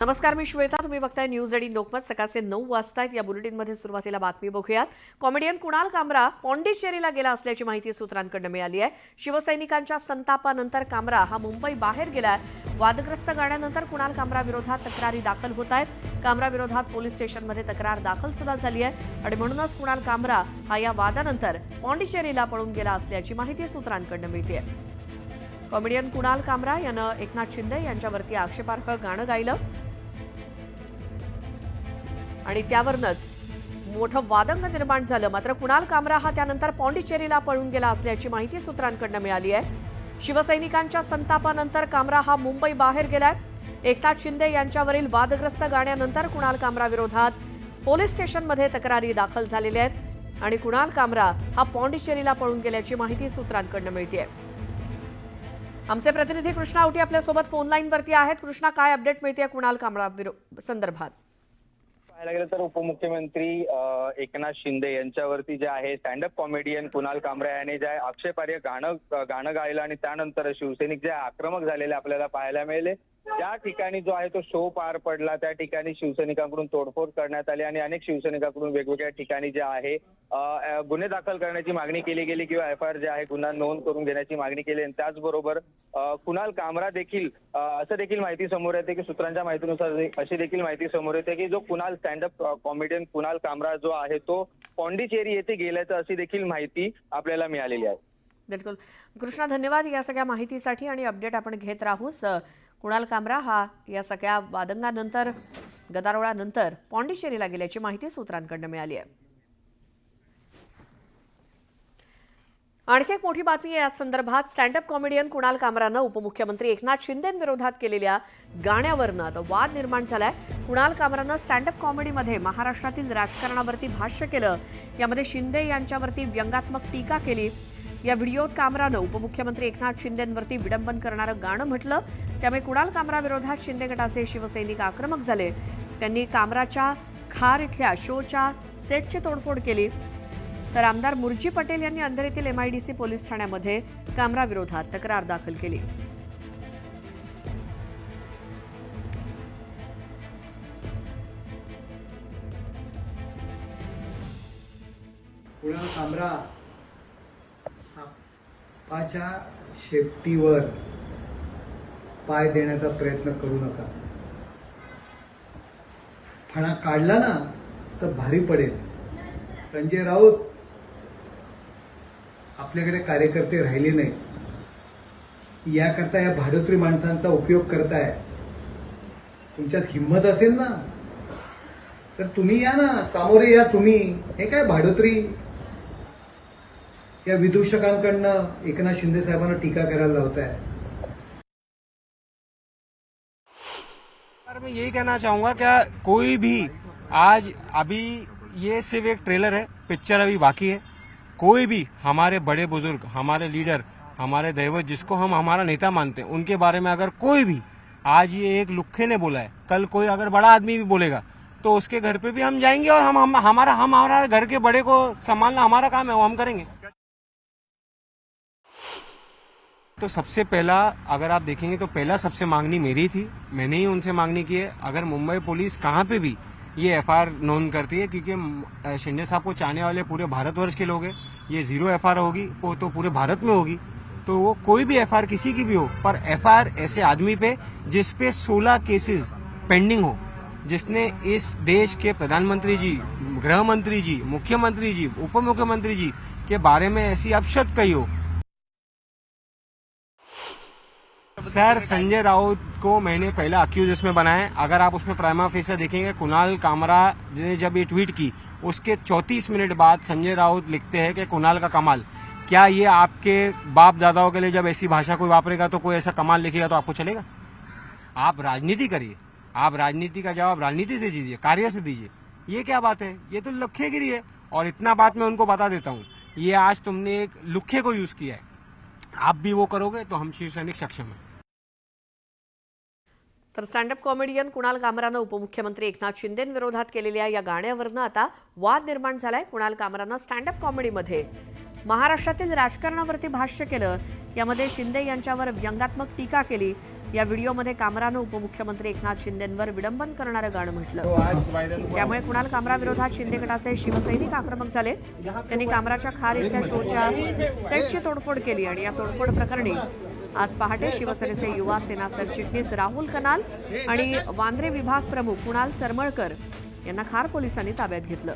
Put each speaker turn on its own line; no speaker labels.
नमस्कार, मी श्वेता. तुम्ही बघताय न्यूज 18 लोकमत. सकाळचे 9 वाजतायत. या बुलेटिनमध्ये सुरुवातीला बातमी बघूयात. कॉमेडियन कुणाल कामरा पॉंडिचेरीला गेला असल्याची माहिती सूत्रांकडून मिळाली आहे. शिवसैनिकांच्या संतापानंतर कामरा हा मुंबई बाहेर गेलाय. वादग्रस्त गाण्यानंतर कुणाल कामरा विरोधात तक्रारी दाखल होत आहेत. कामरा विरोधात पोलीस स्टेशनमध्ये तक्रार दाखल सुद्धा झाली आहे आणि म्हणूनच कुणाल कामरा हा या वादानंतर पॉंडिचेरीला पळून गेला असल्याची माहिती सूत्रांकडून मिळते. कॉमेडियन कुणाल कामरा यानं एकनाथ शिंदे यांच्यावरती आक्षेपार्ह गाणं गायलं आणि त्यावरच मोठं वादंग निर्माण झालं. मात्र कुणाल कामरा हा त्यानंतर पॉंडिचेरीला पळून गेला असल्याची माहिती सूत्रांकडून मिळाली आहे. शिवसैनिकांच्या संतापानंतर कामरा हा मुंबई बाहेर गेलाय. एकनाथ शिंदे यांच्यावरील वादग्रस्त गाण्यानंतर कुणाल कामरा विरोधात पोलीस स्टेशनमध्ये तक्रारी दाखल झालेल्या आहेत आणि कुणाल कामरा हा पॉंडिचेरीला पळून गेल्याची माहिती सूत्रांकडून मिळते. आमचे प्रतिनिधी कृष्णा आवटी आपल्यासोबत फोन लाईनवरती आहेत. कृष्णा, काय अपडेट मिळते कुणाल कामरा संदर्भात?
पाहायला गेलं तर उपमुख्यमंत्री एकनाथ शिंदे यांच्यावरती जे आहे स्टँडअप कॉमेडियन कुणाल कामरा याने जे आक्षेपार्ह गाणं गायलं आणि त्यानंतर शिवसैनिक जे आक्रमक झालेले आपल्याला पाहायला मिळाले. ज्या ठिकाणी जो आहे तो शो पार पडला त्या ठिकाणी शिवसैनिकांकडून तोडफोड करण्यात आली आणि अनेक शिवसैनिकांकडून वेगवेगळ्या ठिकाणी जे आहे गुन्हे दाखल करण्याची मागणी केली गेली किंवा FIR जे आहे गुन्हा नोंद करून घेण्याची मागणी केली. आणि त्याचबरोबर कुणाल कामरा देखील असं देखील माहिती समोर येते की सूत्रांच्या माहितीनुसार अशी देखील माहिती समोर येते की जो कुणाल स्टँडअप कॉमेडियन कुणाल कामरा जो आहे तो पॉंडिचेरी येथे गेल्याचं अशी देखील माहिती आपल्याला मिळालेली आहे.
बिलकुल कृष्णा, धन्यवाद या सगळ्या माहितीसाठी आणि अपडेट आपण घेत राहूच. कुणाल कामरा हा या सगळ्या वादंगानंतर गदारोळानंतर पॉंडिचेरीला गेल्याची माहिती सूत्रांकडून मिळाली आहे. आणखी एक मोठी बातमी या संदर्भात. स्टँडअप कॉमेडियन कुणाल कामरानं उपमुख्यमंत्री एकनाथ शिंदेंविरोधात केलेल्या गाण्यावरनं आता वाद निर्माण झालाय. कुणाल कामरानं स्टँडअप कॉमेडीमध्ये महाराष्ट्रातील राजकारणावरती भाष्य केलं. यामध्ये शिंदे यांच्यावरती व्यंगात्मक टीका केली. या व्हिडिओत कामरानं उपमुख्यमंत्री एकनाथ शिंदेंवरती विडंबन करणारं गाणं म्हटलं. त्यामुळे कुणाल कामरा विरोधात शिंदे गटाचे शिवसैनिक आक्रमक झाले. त्यांनी कामराच्या खार इथल्या शोच्या सेटची तोडफोड केली. तर आमदार मुर्जी पटेल यांनी अंधेरीतील MIDC पोलीस ठाण्यामध्ये कामरा विरोधात तक्रार दाखल केली.
कुणाल कामरा, सापाच्या शेपटीवर पाय देण्याचा प्रयत्न करू नका. फणा काढला ना तर भारी पडेल. संजय राऊत, आपल्याकडे कार्यकर्ते राहिले नाही, याकरता या भाडोत्री माणसांचा उपयोग करताय. तुमच्यात हिंमत असेल ना तर तुम्ही या ना, सामोरे या तुम्ही. हे काय भाडोत्री या विदूषकांकडनं एकनाथ शिंदे साहेबांना टीका करायला लावताय.
मैं यही कहना चाहूंगा क्या कोई भी आज अभी ये सिर्फ एक ट्रेलर है, पिक्चर अभी बाकी है. कोई भी हमारे बड़े बुजुर्ग, हमारे लीडर, हमारे दैवत जिसको हम हमारा नेता मानते हैं, उनके बारे में अगर कोई भी आज ये एक लुक्खे ने बोला है, कल कोई अगर बड़ा आदमी भी बोलेगा तो उसके घर पे भी हम जाएंगे और हमारा घर के बड़े को संभालना हमारा काम है, वो हम करेंगे. तो सबसे पहला अगर आप देखेंगे तो पहला सबसे मांगनी मेरी थी, मैंने ही उनसे मांगनी की है. अगर मुंबई पुलिस कहाँ पे भी ये FIR नोंद करती है, क्योंकि शिंदे साहब को चाहने वाले पूरे भारतवर्ष के लोग हैं, ये 0 FIR होगी वो तो पूरे भारत में होगी. तो वो कोई भी FIR किसी की भी हो, पर FIR ऐसे आदमी पे जिस पे 16 केसेस पेंडिंग हो, जिसने इस देश के प्रधानमंत्री जी, गृह मंत्री जी, मुख्यमंत्री जी, उप मुख्यमंत्री जी के बारे में ऐसी अपशब्द कही हो. सर, संजय राउत को मैंने पहला अक्यूज इसमें बनाया है. अगर आप उसमें प्राइमा फेसा देखेंगे, कुणाल कामरा ने जब ये ट्वीट की उसके 34 मिनट बाद संजय राउत लिखते हैं कि कुणाल का कमाल. क्या ये आपके बाप दादाओं के लिए जब ऐसी भाषा कोई वापरेगा तो कोई ऐसा कमाल लिखेगा तो आपको चलेगा? आप राजनीति करिए, आप राजनीति का जवाब राजनीति से दीजिए, कार्य से दीजिए. ये क्या बात है? ये तो लुखेगिरी है. और इतना बात मैं उनको बता देता हूँ, ये आज तुमने एक लुखे को यूज किया है, आप भी वो करोगे तो हम शिवसैनिक सक्षम है.
तर स्टँडअप कॉमेडियन कुणाल कामरानं उपमुख्यमंत्री एकनाथ शिंदेंविरोधात केलेल्या या गाण्यावरनं आता वाद निर्माण झालाय. कुणाल कामरानं स्टँडअप कॉमेडीमध्ये महाराष्ट्रातील राजकारणावरती भाष्य केलं. यामध्ये शिंदे यांच्यावर व्यंगात्मक टीका केली. या व्हिडिओमध्ये कामरानं उपमुख्यमंत्री एकनाथ शिंदेंवर विडंबन करणारं गाणं म्हटलं. त्यामुळे कुणाल कामरा विरोधात शिंदे गटाचे शिवसैनिक आक्रमक झाले. त्यांनी कामराच्या खार इथल्या शोच्या सेटची तोडफोड केली आणि या तोडफोड प्रकरणी आज पहाटे शिवसेनेचे युवा सेना सरचिटणीस राहुल कनाल आणि वांद्रे विभाग प्रमुख कुणाल सरमळकर यांना खार पोलिसांनी ताब्यात घेतलं.